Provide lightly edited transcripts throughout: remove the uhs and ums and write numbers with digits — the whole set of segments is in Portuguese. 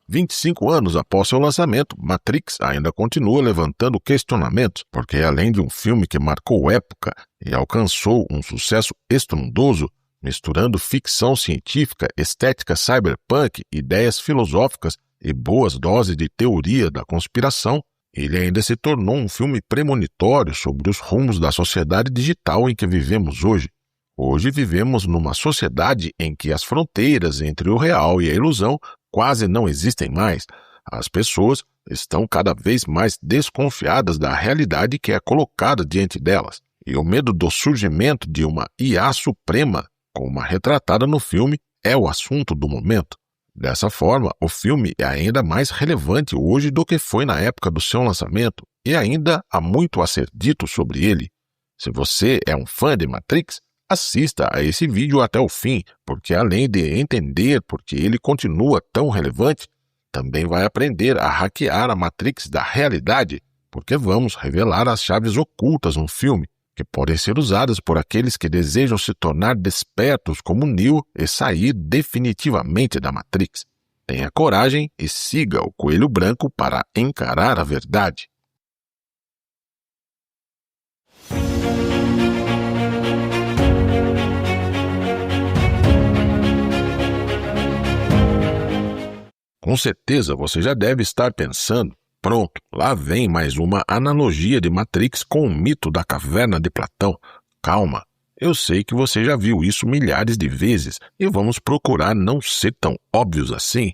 25 anos após seu lançamento, Matrix ainda continua levantando questionamentos, porque além de um filme que marcou época e alcançou um sucesso estrondoso, misturando ficção científica, estética cyberpunk, ideias filosóficas e boas doses de teoria da conspiração, ele ainda se tornou um filme premonitório sobre os rumos da sociedade digital em que vivemos hoje. Hoje vivemos numa sociedade em que as fronteiras entre o real e a ilusão quase não existem mais. As pessoas estão cada vez mais desconfiadas da realidade que é colocada diante delas. E o medo do surgimento de uma IA suprema, como a retratada no filme, é o assunto do momento. Dessa forma, o filme é ainda mais relevante hoje do que foi na época do seu lançamento, e ainda há muito a ser dito sobre ele. Se você é um fã de Matrix, assista a esse vídeo até o fim, porque além de entender por que ele continua tão relevante, também vai aprender a hackear a Matrix da realidade, porque vamos revelar as chaves ocultas no filme, que podem ser usadas por aqueles que desejam se tornar despertos como Neo e sair definitivamente da Matrix. Tenha coragem e siga o Coelho Branco para encarar a verdade. Com certeza você já deve estar pensando, pronto, lá vem mais uma analogia de Matrix com o mito da caverna de Platão. Calma, eu sei que você já viu isso milhares de vezes e vamos procurar não ser tão óbvios assim.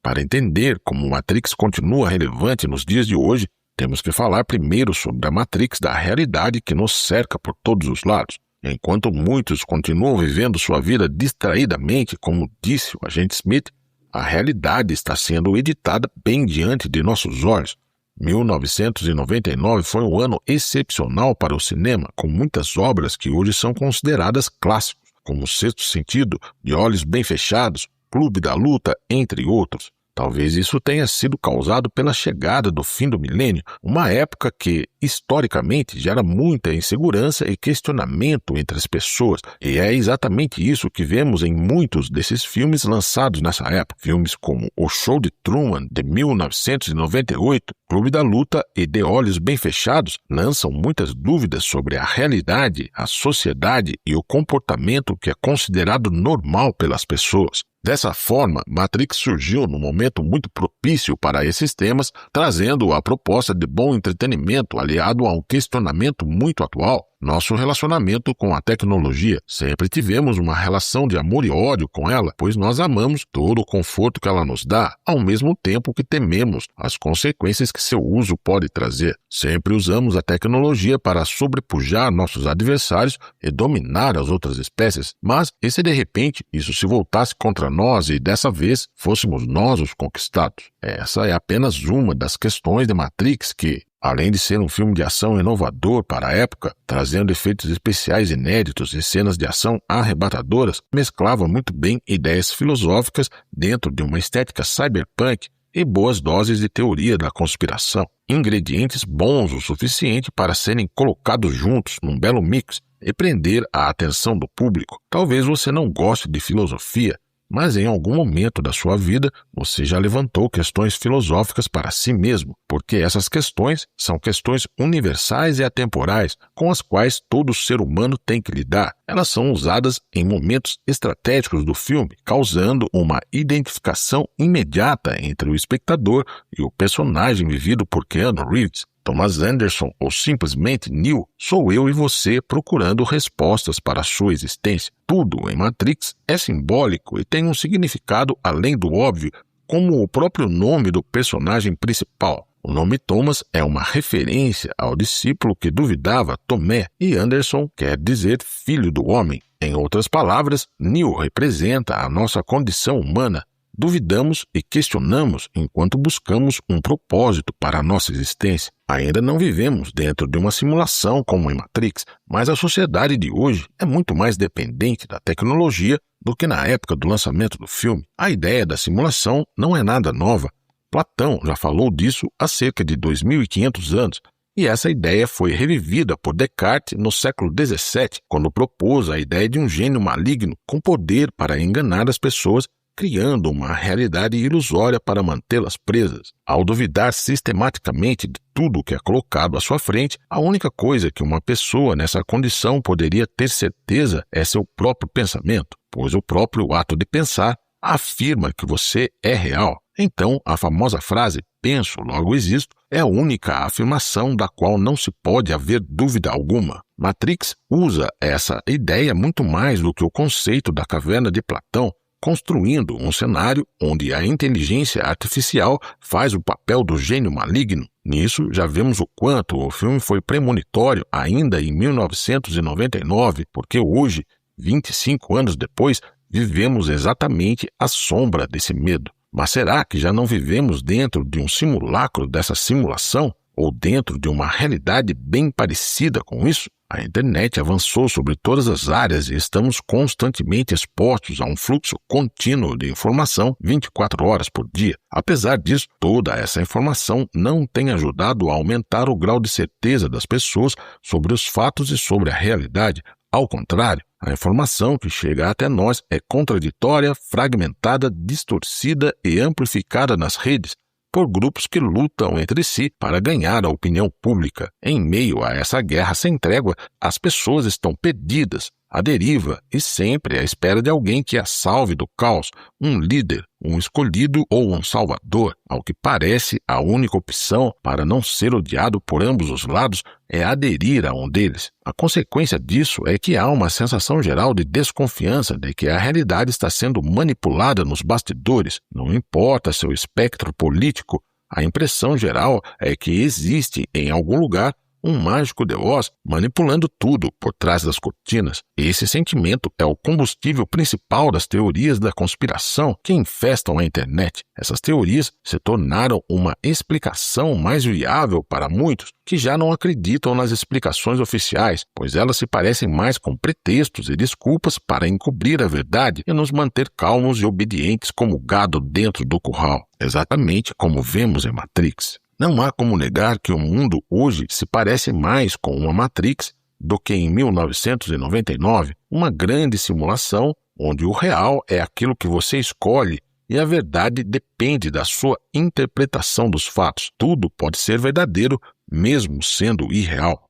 Para entender como Matrix continua relevante nos dias de hoje, temos que falar primeiro sobre a Matrix da realidade que nos cerca por todos os lados. Enquanto muitos continuam vivendo sua vida distraidamente, como disse o agente Smith, a realidade está sendo editada bem diante de nossos olhos. 1999 foi um ano excepcional para o cinema, com muitas obras que hoje são consideradas clássicos, como Sexto Sentido, De Olhos Bem Fechados, Clube da Luta, entre outros. Talvez isso tenha sido causado pela chegada do fim do milênio, uma época que, historicamente, gera muita insegurança e questionamento entre as pessoas, e é exatamente isso que vemos em muitos desses filmes lançados nessa época. Filmes como O Show de Truman, de 1998, Clube da Luta e De Olhos Bem Fechados lançam muitas dúvidas sobre a realidade, a sociedade e o comportamento que é considerado normal pelas pessoas. Dessa forma, Matrix surgiu num momento muito propício para esses temas, trazendo a proposta de bom entretenimento aliado a um questionamento muito atual. Nosso relacionamento com a tecnologia. Sempre tivemos uma relação de amor e ódio com ela, pois nós amamos todo o conforto que ela nos dá, ao mesmo tempo que tememos as consequências que seu uso pode trazer. Sempre usamos a tecnologia para sobrepujar nossos adversários e dominar as outras espécies, mas e se de repente isso se voltasse contra nós e dessa vez fôssemos nós os conquistados? Essa é apenas uma das questões de Matrix que, além de ser um filme de ação inovador para a época, trazendo efeitos especiais inéditos e cenas de ação arrebatadoras, mesclava muito bem ideias filosóficas dentro de uma estética cyberpunk e boas doses de teoria da conspiração. Ingredientes bons o suficiente para serem colocados juntos num belo mix e prender a atenção do público. Talvez você não goste de filosofia, mas em algum momento da sua vida você já levantou questões filosóficas para si mesmo, porque essas questões são questões universais e atemporais, com as quais todo ser humano tem que lidar. Elas são usadas em momentos estratégicos do filme, causando uma identificação imediata entre o espectador e o personagem vivido por Keanu Reeves. Thomas Anderson, ou simplesmente Neo, sou eu e você procurando respostas para a sua existência. Tudo em Matrix é simbólico e tem um significado além do óbvio, como o próprio nome do personagem principal. O nome Thomas é uma referência ao discípulo que duvidava, Tomé, e Anderson quer dizer filho do homem. Em outras palavras, Neo representa a nossa condição humana. Duvidamos e questionamos enquanto buscamos um propósito para a nossa existência. Ainda não vivemos dentro de uma simulação como em Matrix, mas a sociedade de hoje é muito mais dependente da tecnologia do que na época do lançamento do filme. A ideia da simulação não é nada nova. Platão já falou disso há cerca de 2.500 anos, e essa ideia foi revivida por Descartes no século XVII, quando propôs a ideia de um gênio maligno com poder para enganar as pessoas, criando uma realidade ilusória para mantê-las presas. Ao duvidar sistematicamente de tudo que é colocado à sua frente, a única coisa que uma pessoa nessa condição poderia ter certeza é seu próprio pensamento, pois o próprio ato de pensar afirma que você é real. Então, a famosa frase "penso, logo existo" é a única afirmação da qual não se pode haver dúvida alguma. Matrix usa essa ideia muito mais do que o conceito da caverna de Platão, construindo um cenário onde a inteligência artificial faz o papel do gênio maligno. Nisso, já vemos o quanto o filme foi premonitório ainda em 1999, porque hoje, 25 anos depois, vivemos exatamente à sombra desse medo. Mas será que já não vivemos dentro de um simulacro dessa simulação? Ou dentro de uma realidade bem parecida com isso? A internet avançou sobre todas as áreas e estamos constantemente expostos a um fluxo contínuo de informação 24 horas por dia. Apesar disso, toda essa informação não tem ajudado a aumentar o grau de certeza das pessoas sobre os fatos e sobre a realidade. Ao contrário, a informação que chega até nós é contraditória, fragmentada, distorcida e amplificada nas redes por grupos que lutam entre si para ganhar a opinião pública. Em meio a essa guerra sem trégua, as pessoas estão perdidas, à deriva e sempre à espera de alguém que as salve do caos, um líder, um escolhido ou um salvador. Ao que parece, a única opção para não ser odiado por ambos os lados é aderir a um deles. A consequência disso é que há uma sensação geral de desconfiança de que a realidade está sendo manipulada nos bastidores. Não importa seu espectro político, a impressão geral é que existe em algum lugar um mágico de Oz manipulando tudo por trás das cortinas. Esse sentimento é o combustível principal das teorias da conspiração que infestam a internet. Essas teorias se tornaram uma explicação mais viável para muitos que já não acreditam nas explicações oficiais, pois elas se parecem mais com pretextos e desculpas para encobrir a verdade e nos manter calmos e obedientes como gado dentro do curral, exatamente como vemos em Matrix. Não há como negar que o mundo hoje se parece mais com uma Matrix do que em 1999, uma grande simulação onde o real é aquilo que você escolhe e a verdade depende da sua interpretação dos fatos. Tudo pode ser verdadeiro, mesmo sendo irreal.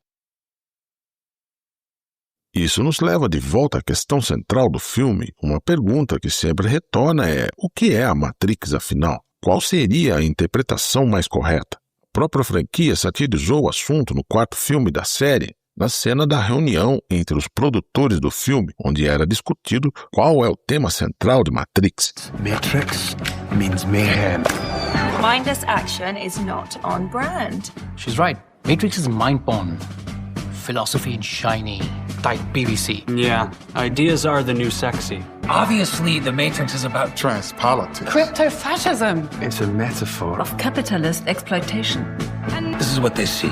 Isso nos leva de volta à questão central do filme. Uma pergunta que sempre retorna é: o que é a Matrix, afinal? Qual seria a interpretação mais correta? A própria franquia satirizou o assunto no quarto filme da série, na cena da reunião entre os produtores do filme, onde era discutido qual é o tema central de Matrix. Matrix means mayhem. Mindless action is not on brand. She's right. Matrix is mind porn. Philosophy and shiny, tight PVC. Yeah, ideas are the new sexy. Obviously, the Matrix is about Trans politics. Crypto-fascism. It's a metaphor. Of capitalist exploitation. This is what they see.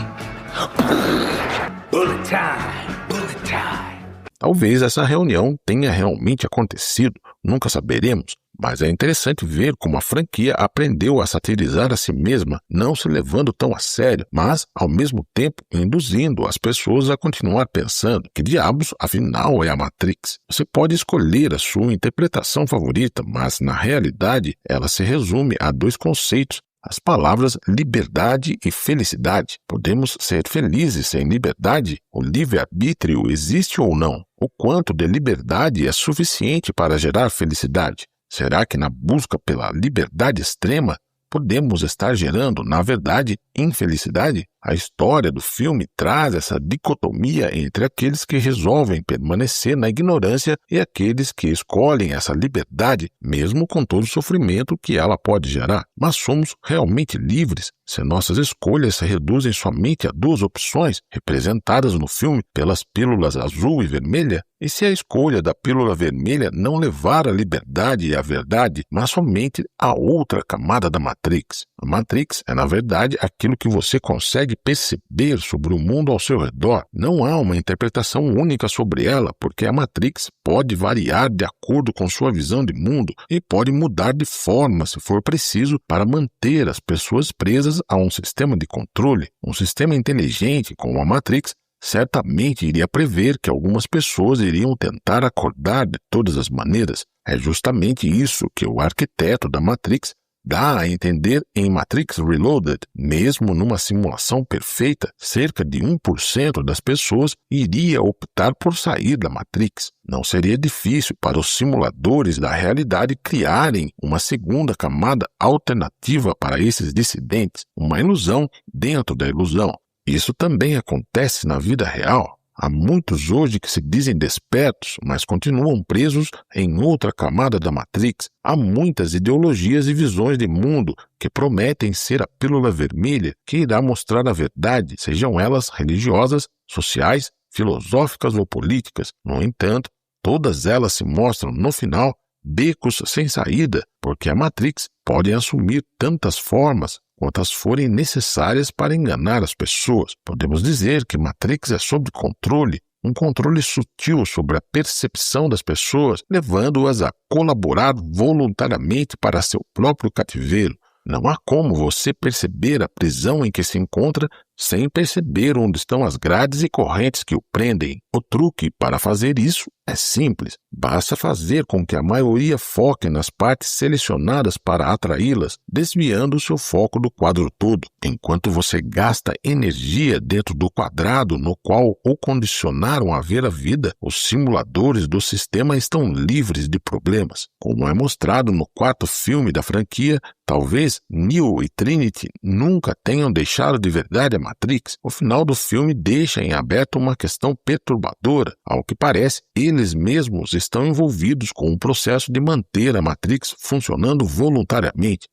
Bullet time! Bullet time! Talvez essa reunião tenha realmente acontecido, nunca saberemos, mas é interessante ver como a franquia aprendeu a satirizar a si mesma, não se levando tão a sério, mas, ao mesmo tempo, induzindo as pessoas a continuar pensando que diabos, afinal, é a Matrix. Você pode escolher a sua interpretação favorita, mas, na realidade, ela se resume a dois conceitos: as palavras liberdade e felicidade. Podemos ser felizes sem liberdade? O livre-arbítrio existe ou não? O quanto de liberdade é suficiente para gerar felicidade? Será que na busca pela liberdade extrema podemos estar gerando, na verdade, infelicidade? A história do filme traz essa dicotomia entre aqueles que resolvem permanecer na ignorância e aqueles que escolhem essa liberdade, mesmo com todo o sofrimento que ela pode gerar. Mas somos realmente livres se nossas escolhas se reduzem somente a duas opções, representadas no filme pelas pílulas azul e vermelha? E se a escolha da pílula vermelha não levar à liberdade e à verdade, mas somente a outra camada da Matrix? A Matrix é, na verdade, aquilo que você consegue perceber sobre o mundo ao seu redor. Não há uma interpretação única sobre ela, porque a Matrix pode variar de acordo com sua visão de mundo e pode mudar de forma se for preciso para manter as pessoas presas a um sistema de controle. Um sistema inteligente como a Matrix certamente iria prever que algumas pessoas iriam tentar acordar de todas as maneiras. É justamente isso que o arquiteto da Matrix dá a entender em Matrix Reloaded. Mesmo numa simulação perfeita, cerca de 1% das pessoas iria optar por sair da Matrix. Não seria difícil para os simuladores da realidade criarem uma segunda camada alternativa para esses dissidentes, uma ilusão dentro da ilusão. Isso também acontece na vida real. Há muitos hoje que se dizem despertos, mas continuam presos em outra camada da Matrix. Há muitas ideologias e visões de mundo que prometem ser a pílula vermelha que irá mostrar a verdade, sejam elas religiosas, sociais, filosóficas ou políticas. No entanto, todas elas se mostram, no final, becos sem saída, porque a Matrix pode assumir tantas formas quantas forem necessárias para enganar as pessoas. Podemos dizer que Matrix é sobre controle, um controle sutil sobre a percepção das pessoas, levando-as a colaborar voluntariamente para seu próprio cativeiro. Não há como você perceber a prisão em que se encontra sem perceber onde estão as grades e correntes que o prendem. O truque para fazer isso é simples. Basta fazer com que a maioria foque nas partes selecionadas para atraí-las, desviando o seu foco do quadro todo. Enquanto você gasta energia dentro do quadrado no qual o condicionaram a ver a vida, os simuladores do sistema estão livres de problemas. Como é mostrado no quarto filme da franquia, talvez Neo e Trinity nunca tenham deixado de verdade a Matrix. O final do filme deixa em aberto uma questão perturbadora. Ao que parece, eles mesmos estão envolvidos com o processo de manter a Matrix funcionando voluntariamente.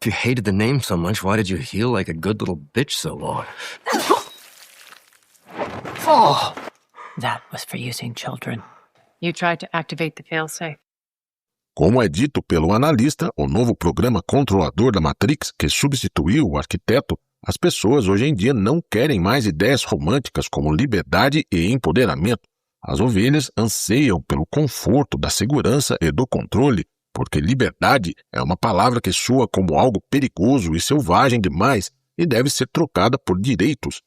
If you hated the name so much, why did you heal like a good little bitch so long? Oh, that was for using children. You tried to activate the failsafe. Como é dito pelo analista, o novo programa controlador da Matrix, que substituiu o arquiteto, as pessoas hoje em dia não querem mais ideias românticas como liberdade e empoderamento. As ovelhas anseiam pelo conforto, da segurança e do controle, porque liberdade é uma palavra que soa como algo perigoso e selvagem demais e deve ser trocada por direitos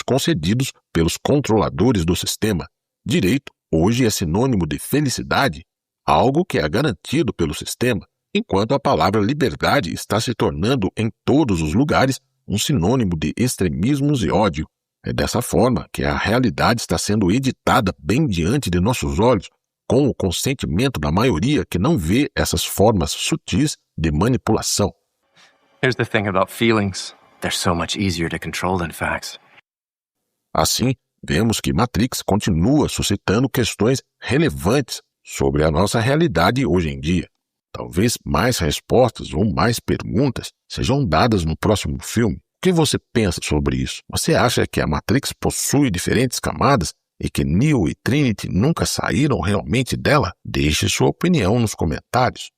concedidos pelos controladores do sistema. Direito hoje é sinônimo de felicidade, algo que é garantido pelo sistema, enquanto a palavra liberdade está se tornando em todos os lugares um sinônimo de extremismos e ódio. É dessa forma que a realidade está sendo editada bem diante de nossos olhos, com o consentimento da maioria que não vê essas formas sutis de manipulação. Here's the thing about feelings. They're so much easier to control than facts. Assim, vemos que Matrix continua suscitando questões relevantes sobre a nossa realidade hoje em dia. Talvez mais respostas ou mais perguntas sejam dadas no próximo filme. O que você pensa sobre isso? Você acha que a Matrix possui diferentes camadas e que Neo e Trinity nunca saíram realmente dela? Deixe sua opinião nos comentários.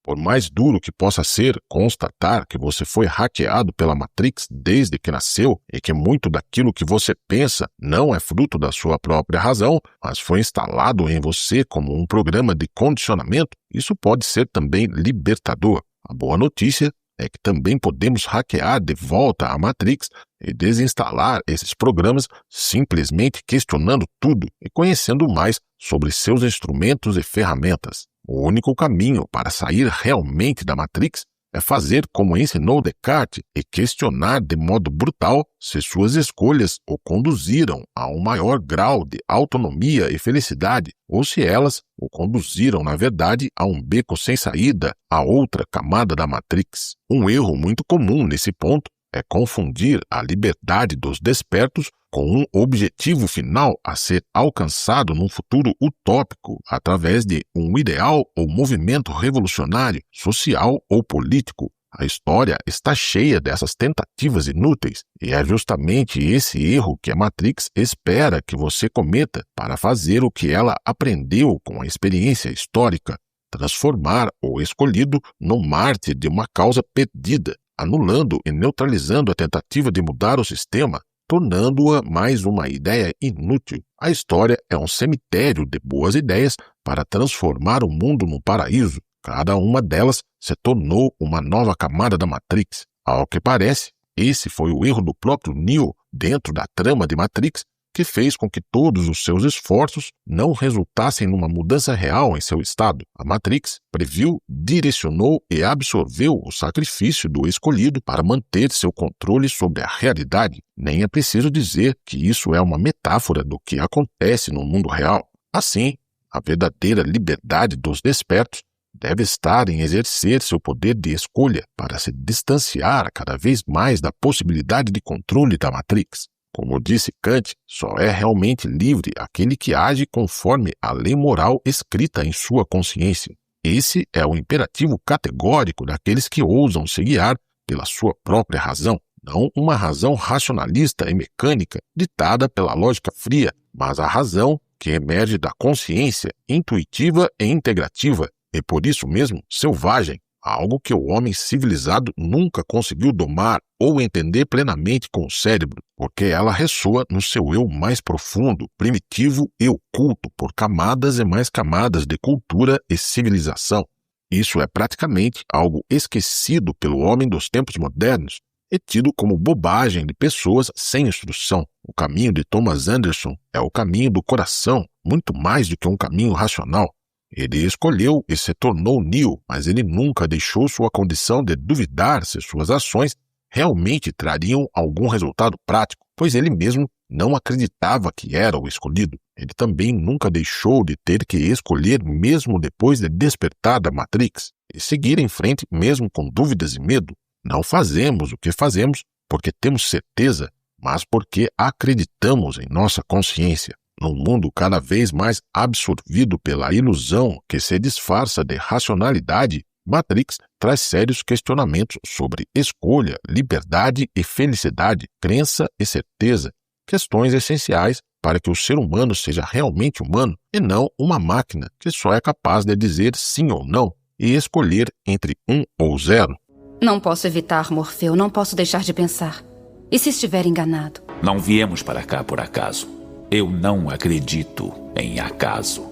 Por mais duro que possa ser constatar que você foi hackeado pela Matrix desde que nasceu e que muito daquilo que você pensa não é fruto da sua própria razão, mas foi instalado em você como um programa de condicionamento, isso pode ser também libertador. A boa notícia é que também podemos hackear de volta a Matrix e desinstalar esses programas simplesmente questionando tudo e conhecendo mais sobre seus instrumentos e ferramentas. O único caminho para sair realmente da Matrix é fazer como ensinou Descartes e questionar de modo brutal se suas escolhas o conduziram a um maior grau de autonomia e felicidade ou se elas o conduziram, na verdade, a um beco sem saída, a outra camada da Matrix. Um erro muito comum nesse ponto é confundir a liberdade dos despertos com um objetivo final a ser alcançado num futuro utópico através de um ideal ou movimento revolucionário, social ou político. A história está cheia dessas tentativas inúteis e é justamente esse erro que a Matrix espera que você cometa para fazer o que ela aprendeu com a experiência histórica, transformar o escolhido no mártir de uma causa perdida, anulando e neutralizando a tentativa de mudar o sistema, tornando-a mais uma ideia inútil. A história é um cemitério de boas ideias para transformar o mundo num paraíso. Cada uma delas se tornou uma nova camada da Matrix. Ao que parece, Esse foi o erro do próprio Neo dentro da trama de Matrix, que fez com que todos os seus esforços não resultassem numa mudança real em seu estado. A Matrix previu, direcionou e absorveu o sacrifício do escolhido para manter seu controle sobre a realidade. Nem é preciso dizer que isso é uma metáfora do que acontece no mundo real. Assim, a verdadeira liberdade dos despertos deve estar em exercer seu poder de escolha para se distanciar cada vez mais da possibilidade de controle da Matrix. Como disse Kant, só é realmente livre aquele que age conforme a lei moral escrita em sua consciência. Esse é o imperativo categórico daqueles que ousam se guiar pela sua própria razão, não uma razão racionalista e mecânica ditada pela lógica fria, mas a razão que emerge da consciência intuitiva e integrativa, e por isso mesmo selvagem, algo que o homem civilizado nunca conseguiu domar ou entender plenamente com o cérebro, porque ela ressoa no seu eu mais profundo, primitivo e oculto por camadas e mais camadas de cultura e civilização. Isso é praticamente algo esquecido pelo homem dos tempos modernos e tido como bobagem de pessoas sem instrução. O caminho de Thomas Anderson é o caminho do coração, muito mais do que um caminho racional. Ele escolheu e se tornou Neo, mas ele nunca deixou sua condição de duvidar se suas ações realmente trariam algum resultado prático, pois ele mesmo não acreditava que era o escolhido. Ele também nunca deixou de ter que escolher mesmo depois de despertar da Matrix e seguir em frente mesmo com dúvidas e medo. Não fazemos o que fazemos porque temos certeza, mas porque acreditamos em nossa consciência. Num mundo cada vez mais absorvido pela ilusão que se disfarça de racionalidade, Matrix traz sérios questionamentos sobre escolha, liberdade e felicidade, crença e certeza, questões essenciais para que o ser humano seja realmente humano e não uma máquina que só é capaz de dizer sim ou não e escolher entre 1 ou 0. Não posso evitar, Morfeu, não posso deixar de pensar. E se estiver enganado? Não viemos para cá por acaso. Eu não acredito em acaso.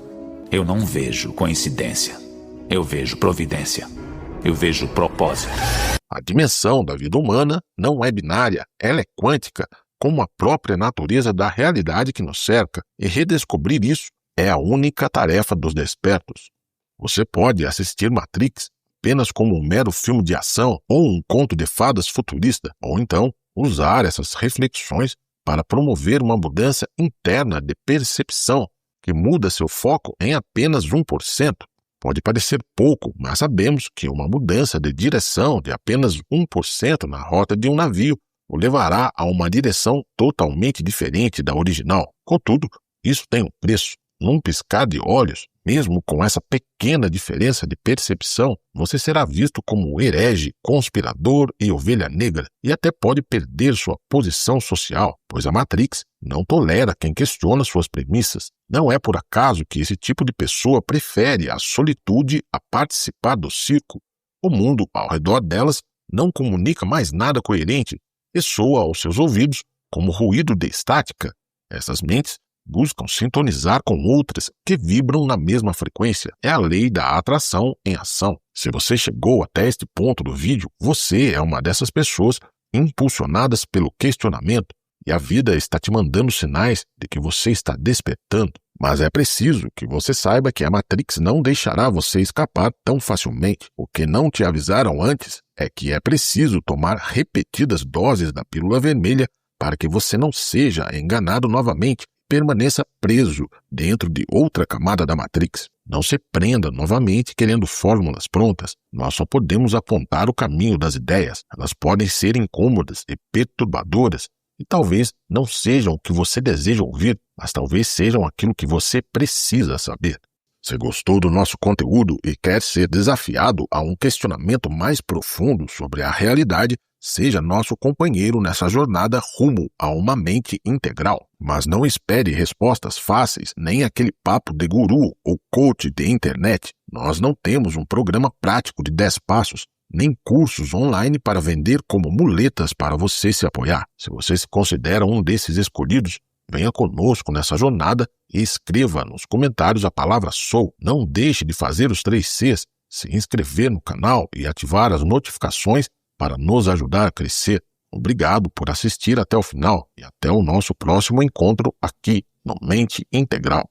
Eu não vejo coincidência. Eu vejo providência. Eu vejo propósito. A dimensão da vida humana não é binária, ela é quântica, como a própria natureza da realidade que nos cerca, e redescobrir isso é a única tarefa dos despertos. Você pode assistir Matrix apenas como um mero filme de ação ou um conto de fadas futurista, ou então usar essas reflexões para promover uma mudança interna de percepção que muda seu foco em apenas 1%. Pode parecer pouco, mas sabemos que uma mudança de direção de apenas 1% na rota de um navio o levará a uma direção totalmente diferente da original. Contudo, isso tem um preço. Num piscar de olhos, mesmo com essa pequena diferença de percepção, você será visto como herege, conspirador e ovelha negra, e até pode perder sua posição social, pois a Matrix não tolera quem questiona suas premissas. Não é por acaso que esse tipo de pessoa prefere a solitude a participar do circo. O mundo ao redor delas não comunica mais nada coerente e soa aos seus ouvidos como ruído de estática. Essas mentes buscam sintonizar com outras que vibram na mesma frequência. É a lei da atração em ação. Se você chegou até este ponto do vídeo, você é uma dessas pessoas impulsionadas pelo questionamento e a vida está te mandando sinais de que você está despertando. Mas é preciso que você saiba que a Matrix não deixará você escapar tão facilmente. O que não te avisaram antes é que é preciso tomar repetidas doses da pílula vermelha para que você não seja enganado novamente. Permaneça preso dentro de outra camada da Matrix. Não se prenda novamente querendo fórmulas prontas. Nós só podemos apontar o caminho das ideias. Elas podem ser incômodas e perturbadoras e talvez não sejam o que você deseja ouvir, mas talvez sejam aquilo que você precisa saber. Se gostou do nosso conteúdo e quer ser desafiado a um questionamento mais profundo sobre a realidade, seja nosso companheiro nessa jornada rumo a uma mente integral. Mas não espere respostas fáceis, nem aquele papo de guru ou coach de internet. Nós não temos um programa prático de 10 passos, nem cursos online para vender como muletas para você se apoiar. Se você se considera um desses escolhidos, venha conosco nessa jornada e escreva nos comentários a palavra SOU. Não deixe de fazer os 3 Cs, se inscrever no canal e ativar as notificações para nos ajudar a crescer. Obrigado por assistir até o final e até o nosso próximo encontro aqui no Mente Integral.